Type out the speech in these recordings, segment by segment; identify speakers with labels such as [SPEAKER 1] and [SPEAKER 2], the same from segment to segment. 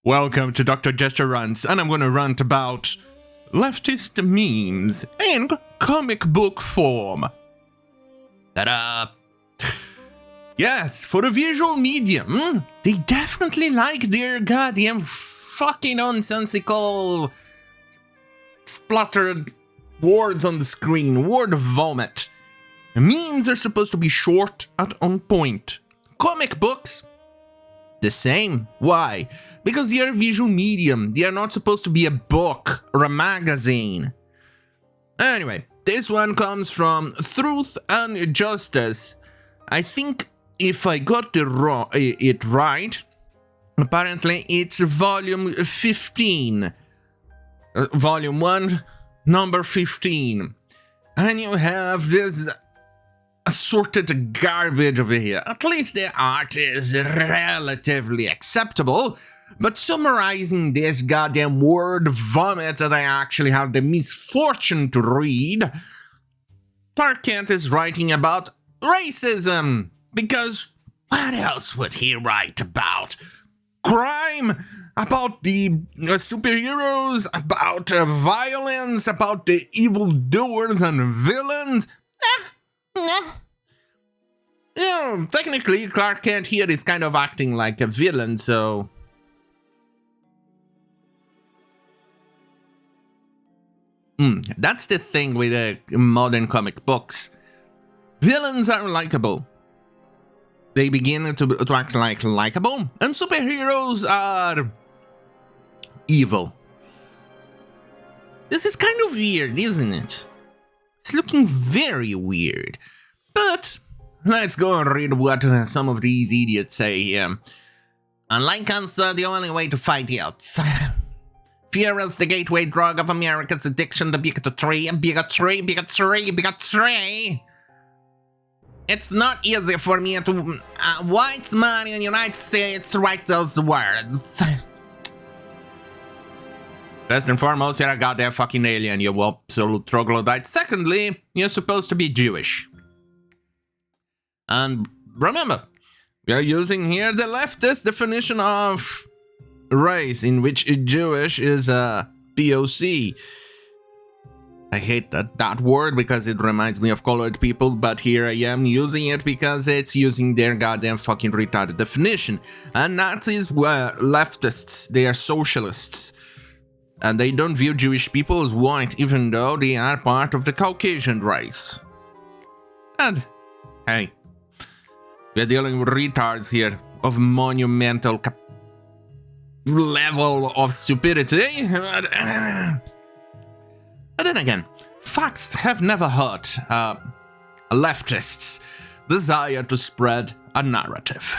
[SPEAKER 1] Welcome to Dr. Jester Rants, and I'm gonna rant about leftist memes in comic book form. Ta-da! Yes, for the visual medium, they definitely like their goddamn fucking nonsensical spluttered words on the screen, word vomit. Memes are supposed to be short and on point. Comic books, the same. Why? Because they are a visual medium. They are not supposed to be a book or a magazine. Anyway, this one comes from Truth and Justice. I think if I got it right, apparently it's volume 15. Volume 1, number 15. And you have this assorted garbage over here. At least the art is relatively acceptable, but summarizing this goddamn word vomit that I actually have the misfortune to read, Clark Kent is writing about racism, because what else would he write about? Crime, about the superheroes, about violence, about the evildoers and villains. Technically, Clark Kent here is kind of acting like a villain, so... that's the thing with modern comic books. Villains are likable. They begin to act like likable, and superheroes are evil. This is kind of weird, isn't it? It's looking very weird. But let's go and read what some of these idiots say here. Unlike cancer, the only way to fight it. Fear is the gateway drug of America's addiction to bigotry, bigotry, bigotry, bigotry. It's not easy for me to white man in the United States write those words. First and foremost, you're a goddamn fucking alien, you absolute troglodyte. Secondly, you're supposed to be Jewish. And remember, we are using here the leftist definition of race, in which Jewish is a POC. I hate that word because it reminds me of colored people, but here I am using it because it's using their goddamn fucking retarded definition. And Nazis were leftists, they are socialists. And they don't view Jewish people as white, even though they are part of the Caucasian race. And, hey, we're dealing with retards here of monumental level of stupidity. But then again, facts have never hurt leftists' desire to spread a narrative,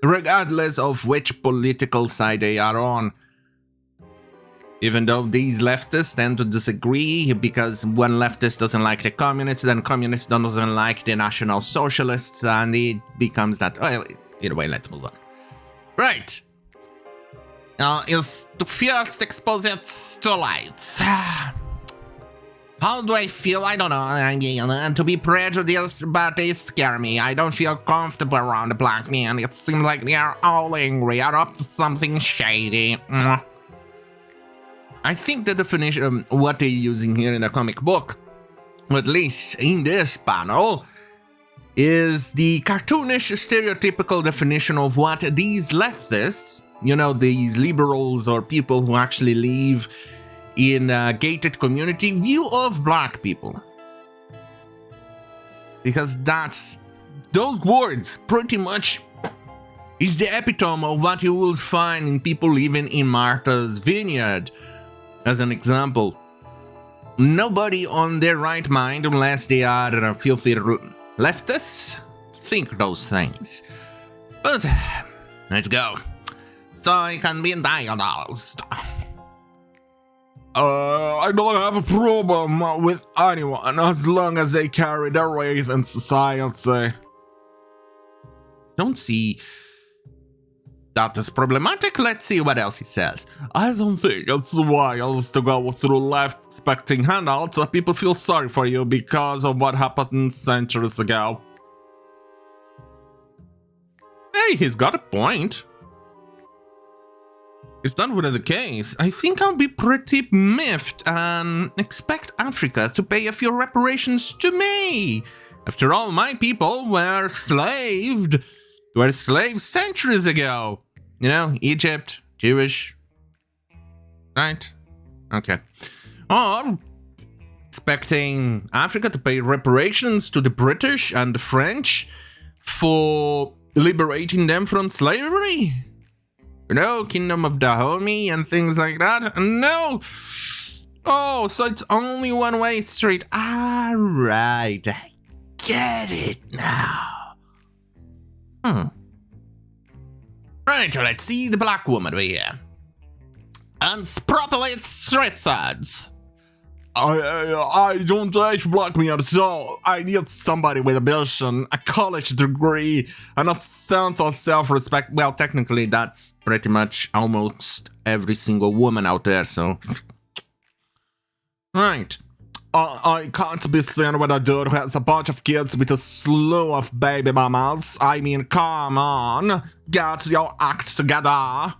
[SPEAKER 1] regardless of which political side they are on. Even though these leftists tend to disagree, because one leftist doesn't like the communists, then communists doesn't like the National Socialists, and it becomes that... Oh, either way, let's move on. Right. Is the first exposure to light. How do I feel? I don't know. I mean, to be prejudiced, but they scare me. I don't feel comfortable around the black man. It seems like they are all angry or up to something shady. I think the definition of what they're using here in the comic book, at least in this panel, is the cartoonish, stereotypical definition of what these leftists, you know, these liberals or people who actually live in a gated community, view of black people. Because those words pretty much is the epitome of what you will find in people living in Martha's Vineyard. As an example, nobody on their right mind, unless they are filthy leftists, think those things. But let's go. So it can be diagnosed. I don't have a problem with anyone as long as they carry their race in society. Don't see that is problematic. Let's see what else he says. I don't think it's wise to go through life expecting handouts so people feel sorry for you because of what happened centuries ago. Hey, he's got a point. if that were the case, I think I'll be pretty miffed and expect Africa to pay a few reparations to me. After all, my people were slaves centuries ago. You know, Egypt, Jewish, right? Okay. Or expecting Africa to pay reparations to the British and the French for liberating them from slavery. You know, Kingdom of Dahomey and things like that. No! Oh, so it's only one-way street. Alright, I get it now. Right, let's see the black woman over here. And properly street signs. I don't like black men, so I need somebody with a vision, a college degree, and a sense of self-respect. Well, technically, that's pretty much almost every single woman out there, so... Right. I can't be seen with a dude who has a bunch of kids with a slew of baby mamas. I mean, come on, get your act together.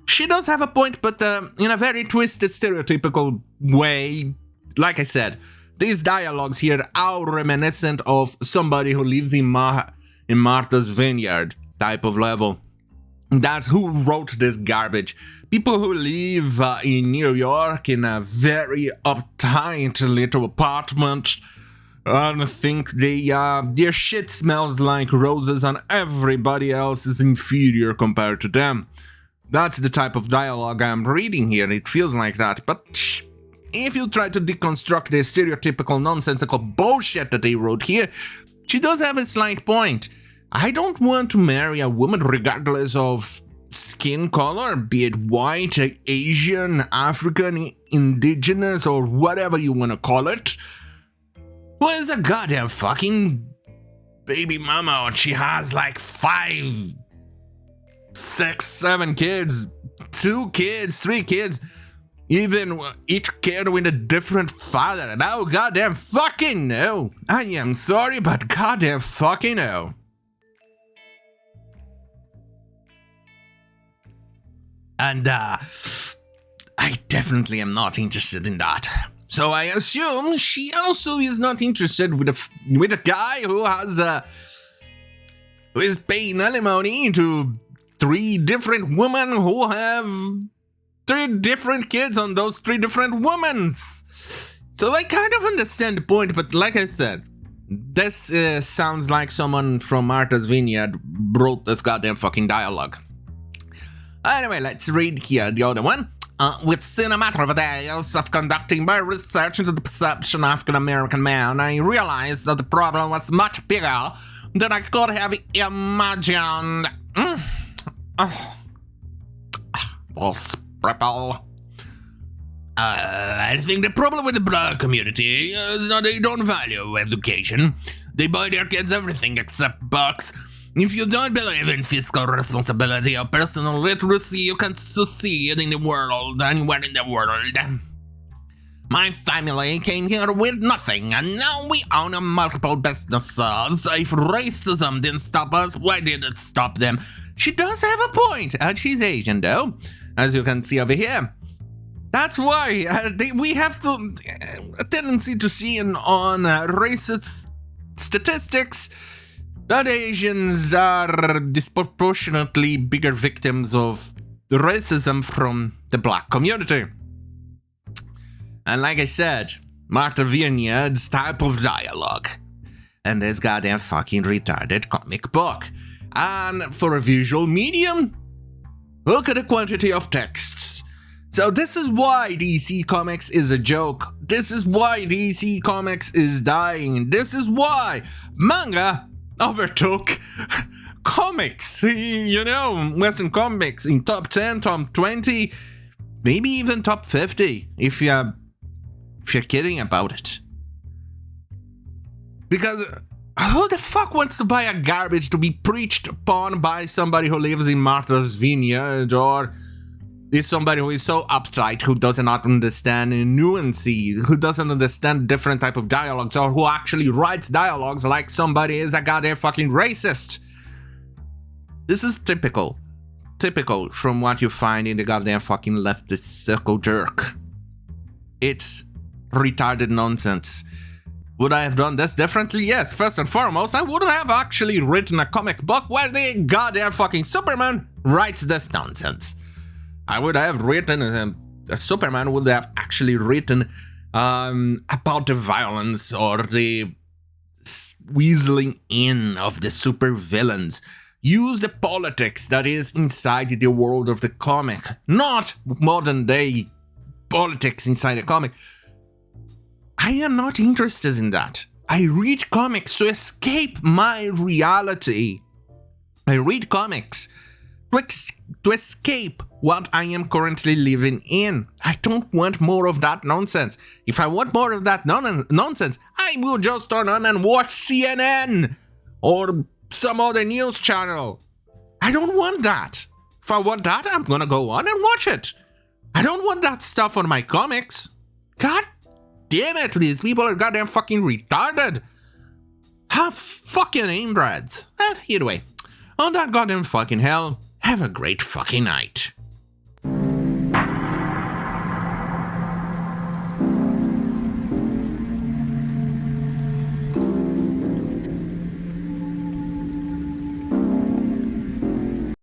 [SPEAKER 1] She does have a point, but in a very twisted, stereotypical way. Like I said, these dialogues here are reminiscent of somebody who lives in Martha's Vineyard type of level. That's who wrote this garbage. People who live in New York in a very uptight little apartment and think their shit smells like roses and everybody else is inferior compared to them. That's the type of dialogue I'm reading here, it feels like that, but if you try to deconstruct the stereotypical nonsensical bullshit that they wrote here, she does have a slight point. I don't want to marry a woman regardless of skin color, be it white, Asian, African, indigenous, or whatever you want to call it, who is a goddamn fucking baby mama and she has like 5, 6, 7 kids, 2 kids, 3 kids, even each kid with a different father. No, goddamn fucking no. I am sorry, but goddamn fucking no. And I definitely am not interested in that. So I assume she also is not interested with a guy who is paying alimony to 3 different women who have 3 different kids on those 3 different women. So I kind of understand the point, but like I said, this sounds like someone from Martha's Vineyard wrote this goddamn fucking dialogue. Anyway, let's read here the other one. With cinematography days of conducting my research into the perception of African-American man, I realized that the problem was much bigger than I could have imagined. I think the problem with the black community is that they don't value education. They buy their kids everything except books. If you don't believe in fiscal responsibility or personal literacy, you can't succeed in the world, anywhere in the world. My family came here with nothing, and now we own multiple businesses. If racism didn't stop us, why did it stop them? She does have a point, and she's Asian though, as you can see over here. That's why we have a tendency to see on racist statistics that Asians are disproportionately bigger victims of the racism from the black community. And like I said, Martha Vineyard's type of dialogue. And this goddamn fucking retarded comic book. And for a visual medium, look at the quantity of texts. So this is why DC Comics is a joke. This is why DC Comics is dying. This is why manga overtook comics, you know, Western comics in top 10, top 20, maybe even top 50, if you're kidding about it. Because who the fuck wants to buy a garbage to be preached upon by somebody who lives in Martha's Vineyard, or is somebody who is so uptight, who does not understand nuance, who doesn't understand different type of dialogues, or who actually writes dialogues like somebody is a goddamn fucking racist. This is typical. typical from what you find in the goddamn fucking leftist circle jerk. It's retarded nonsense. Would I have done this differently? Yes, first and foremost, I would have actually written a comic book where the goddamn fucking Superman writes this nonsense. I would have written, a Superman would have actually written about the violence or the weaseling in of the supervillains. Use the politics that is inside the world of the comic, not modern day politics inside a comic. I am not interested in that. I read comics to escape my reality. I read comics to escape what I am currently living in. I don't want more of that nonsense. If I want more of that nonsense, I will just turn on and watch CNN or some other news channel. I don't want that. If I want that, I'm gonna go on and watch it. I don't want that stuff on my comics. God damn it, these people are goddamn fucking retarded. Have fucking inbreds. Anyway, on that goddamn fucking hell, have a great fucking night.